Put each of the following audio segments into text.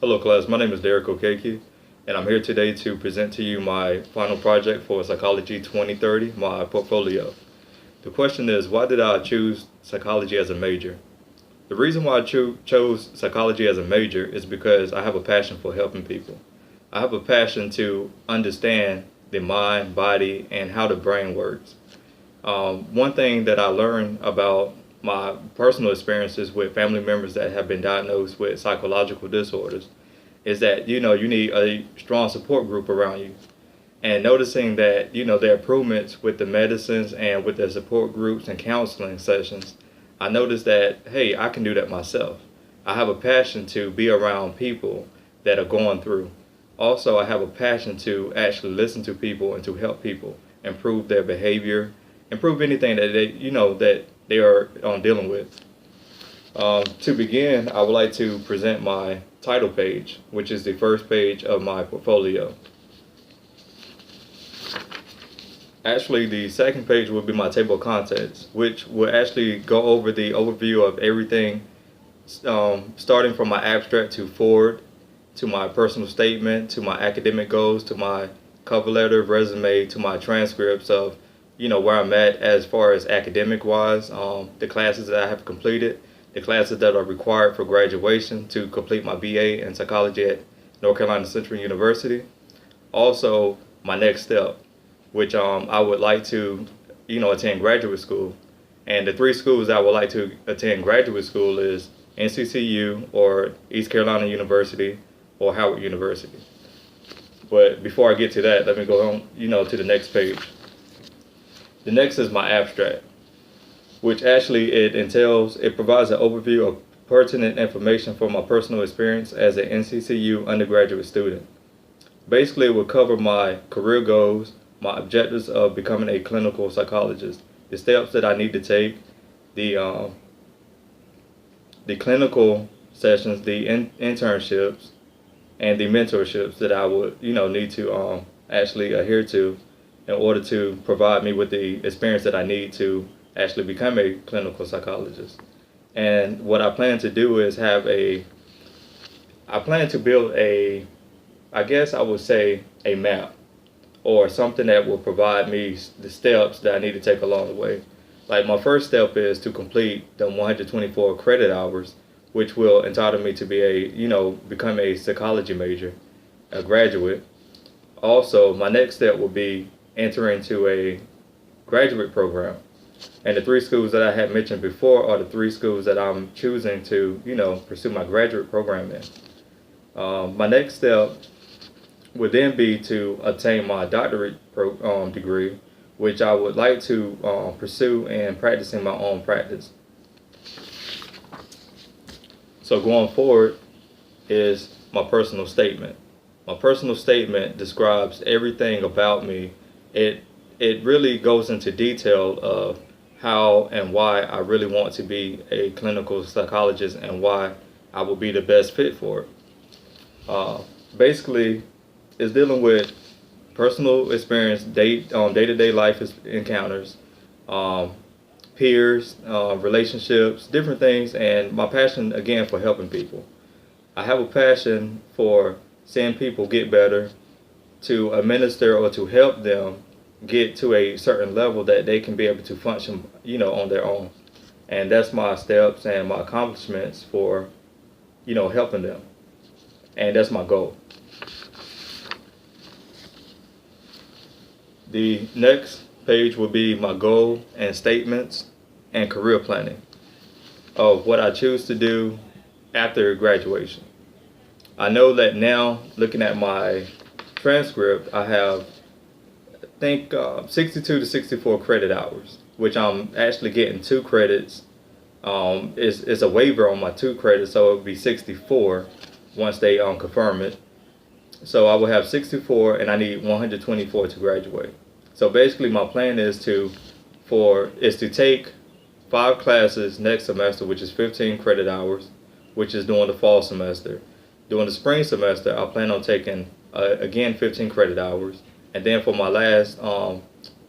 Hello class, my name is Derrick Okeke, and I'm here today to present to you my final project for Psychology 2030, my portfolio. The question is, why did I choose psychology as a major? The reason why I chose psychology as a major is because I have a passion for helping people. I have a passion to understand the mind, body, and how the brain works. One thing that I learned about my personal experiences with family members that have been diagnosed with psychological disorders is that you need a strong support group around you, and noticing that their improvements with the medicines and with the support groups and counseling sessions, I noticed that, hey, I can do that myself. I have a passion to be around people that are going through. Also, I have a passion to actually listen to people and to help people improve their behavior, improve anything that they are dealing with. To begin, I would like to present my title page, which is the first page of my portfolio. Actually, the second page will be my table of contents, which will actually go over the overview of everything, starting from my abstract to forward, to my personal statement, to my academic goals, to my cover letter, resume, to my transcripts of where I'm at as far as academic wise, the classes that I have completed, the classes that are required for graduation to complete my BA in psychology at North Carolina Central University. Also, my next step, which I would like to attend graduate school. And the three schools I would like to attend graduate school is NCCU or East Carolina University or Howard University. But before I get to that, let me go on to the next page. The next is my abstract, which actually it provides an overview of pertinent information from my personal experience as an NCCU undergraduate student. Basically, it will cover my career goals, my objectives of becoming a clinical psychologist, the steps that I need to take, the clinical sessions, the internships, and the mentorships that I would need to actually adhere to in order to provide me with the experience that I need to actually become a clinical psychologist. And what I plan to do is I plan to build I guess I would say a map or something that will provide me the steps that I need to take along the way. Like, my first step is to complete the 124 credit hours, which will entitle me to become a psychology major, a graduate. Also, my next step will be enter into a graduate program. And the three schools that I had mentioned before are the three schools that I'm choosing to, pursue my graduate program in. My next step would then be to obtain my doctorate degree, which I would like to pursue and practice in my own practice. So going forward is my personal statement. My personal statement describes everything about me. It really goes into detail of how and why I really want to be a clinical psychologist and why I will be the best fit for it. Basically, it's dealing with personal experience, day-to-day life encounters, peers, relationships, different things, and my passion, again, for helping people. I have a passion for seeing people get better, to administer or to help them get to a certain level that they can be able to function, on their own. And that's my steps and my accomplishments for, helping them. And that's my goal. The next page will be my goal and statements and career planning of what I choose to do after graduation. I know that now, looking at my transcript, I have, I think, 62 to 64 credit hours, which I'm actually getting 2 credits. It's a waiver on my 2 credits, so it would be 64 once they confirm it. So I will have 64, and I need 124 to graduate. So basically, my plan is to take 5 classes next semester, which is 15 credit hours, which is during the fall semester. During the spring semester, I plan on taking again 15 credit hours, and then for my last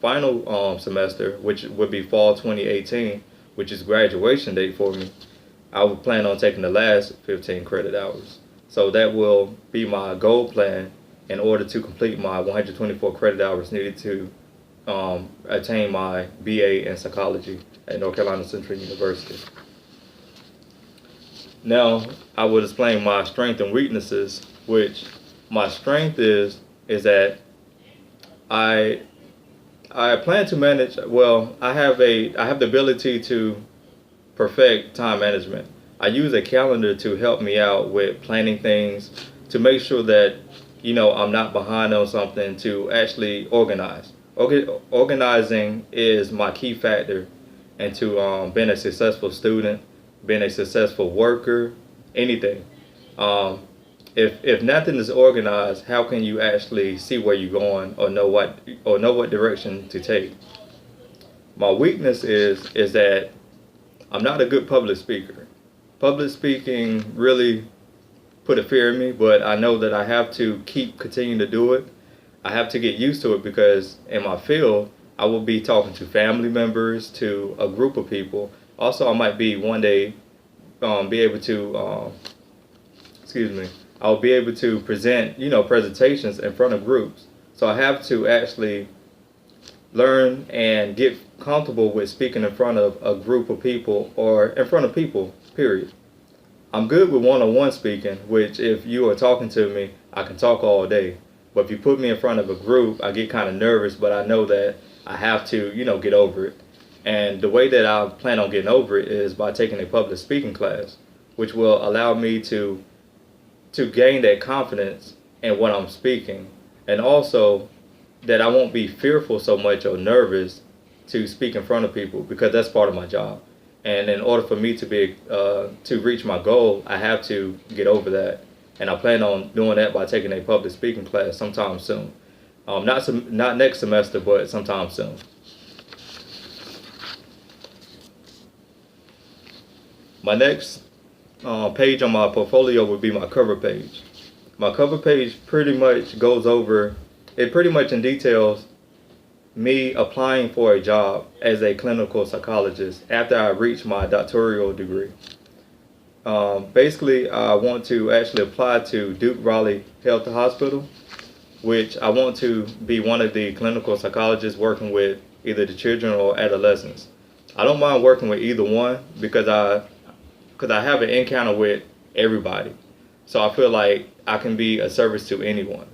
final semester, which would be fall 2018, which is graduation date for me, I would plan on taking the last 15 credit hours. So that will be my goal plan in order to complete my 124 credit hours needed to attain my BA in psychology at North Carolina Central University. Now, I will explain my strengths and weaknesses, which my strength is that I I plan to manage. Well, I have the ability to perfect time management. I use a calendar to help me out with planning things, to make sure that I'm not behind on something, to actually organize. Organizing is my key factor into being a successful student, being a successful worker, anything. Um, if nothing is organized, how can you actually see where you're going or know what direction to take? My weakness is that I'm not a good public speaker. Public speaking really put a fear in me, but I know that I have to keep continuing to do it. I have to get used to it because in my field, I will be talking to family members, to a group of people. Also, I might be one day be able to, excuse me, I'll be able to present, presentations in front of groups. So I have to actually learn and get comfortable with speaking in front of a group of people or in front of people, period. I'm good with one-on-one speaking, which if you are talking to me, I can talk all day. But if you put me in front of a group, I get kind of nervous, but I know that I have to, get over it. And the way that I plan on getting over it is by taking a public speaking class, which will allow me to gain that confidence in what I'm speaking, and also that I won't be fearful so much or nervous to speak in front of people because that's part of my job. And in order for me to reach my goal, I have to get over that. And I plan on doing that by taking a public speaking class sometime soon. Not next semester, but sometime soon. My next page on my portfolio would be my cover page. My cover page pretty much in details me applying for a job as a clinical psychologist after I reach my doctoral degree. Basically, I want to actually apply to Duke Raleigh Health Hospital, which I want to be one of the clinical psychologists working with either the children or adolescents. I don't mind working with either one because I have an encounter with everybody. So I feel like I can be a service to anyone.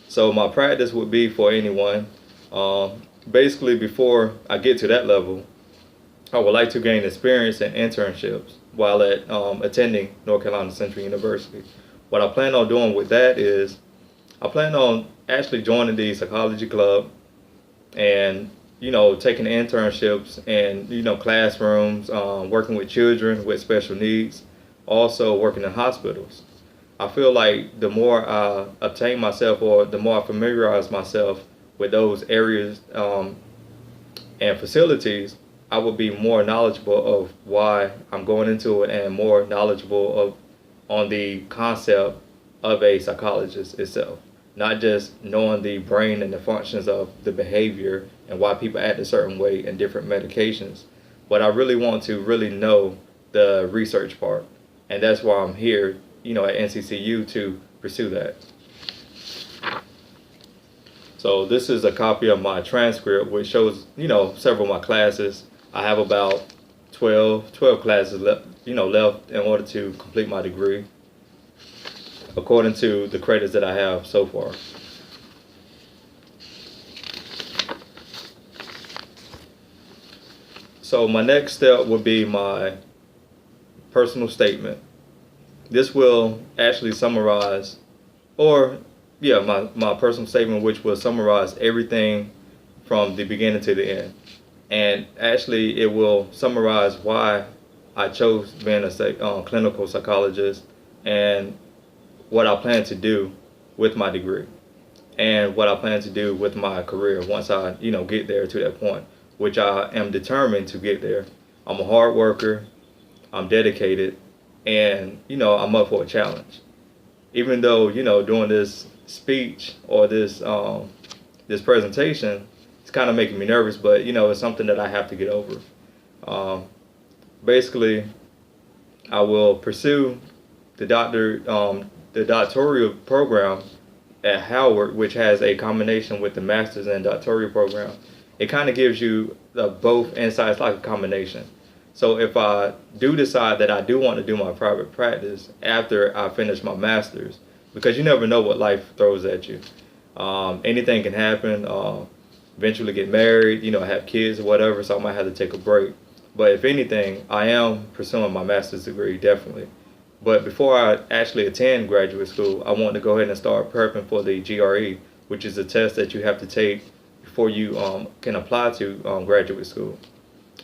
So my practice would be for anyone. Basically, before I get to that level, I would like to gain experience and internships while attending North Carolina Central University. What I plan on doing with that is I plan on actually joining the psychology club and taking internships in classrooms, working with children with special needs, also working in hospitals. I feel like the more I obtain myself or the more I familiarize myself with those areas and facilities, I will be more knowledgeable of why I'm going into it and more knowledgeable on the concept of a psychologist itself. Not just knowing the brain and the functions of the behavior and why people act a certain way and different medications, but I really want to really know the research part. And that's why I'm here, at NCCU to pursue that. So this is a copy of my transcript, which shows, several of my classes. I have about 12 classes left in order to complete my degree, according to the credits that I have so far. So my next step would be my personal statement. This will actually summarize, my personal statement, which will summarize everything from the beginning to the end. And actually, it will summarize why I chose being a clinical psychologist and what I plan to do with my degree and what I plan to do with my career once I, get there to that point, which I am determined to get there. I'm a hard worker, I'm dedicated, and, I'm up for a challenge. Even though, doing this speech or this presentation, it's kind of making me nervous, but, it's something that I have to get over. Basically, I will pursue the doctoral program at Howard, which has a combination with the master's and doctoral program, it kind of gives you both insights, like a combination. So if I do decide that I do want to do my private practice after I finish my master's, because you never know what life throws at you. Anything can happen. Eventually get married, have kids or whatever, so I might have to take a break. But if anything, I am pursuing my master's degree, definitely. But before I actually attend graduate school, I want to go ahead and start prepping for the GRE, which is a test that you have to take before you can apply to graduate school.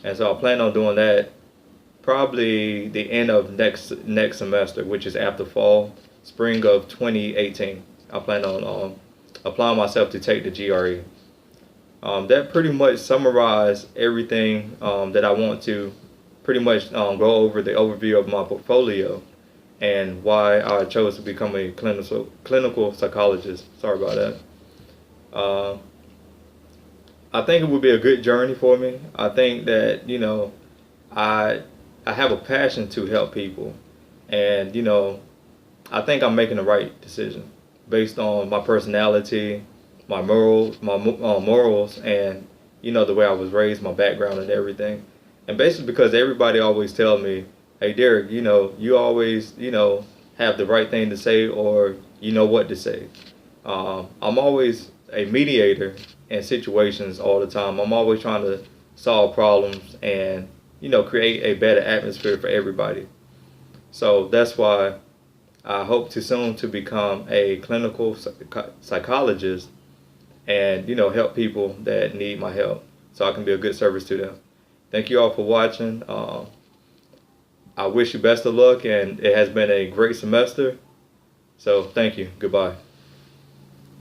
And so I plan on doing that probably the end of next semester, which is after fall, spring of 2018. I plan on applying myself to take the GRE. That pretty much summarized everything that I want to pretty much go over the overview of my portfolio and why I chose to become a clinical psychologist. Sorry about that. I think it would be a good journey for me. I think that, I have a passion to help people, and I think I'm making the right decision based on my personality, my morals, and the way I was raised, my background, and everything. And basically because everybody always tell me, "Hey, Derrick, you always have the right thing to say, or you know what to say." I'm always a mediator in situations all the time. I'm always trying to solve problems and create a better atmosphere for everybody. So that's why I hope to soon to become a clinical psychologist and help people that need my help, so I can be a good service to them. Thank you all for watching. I wish you best of luck, and it has been a great semester. So thank you. Goodbye.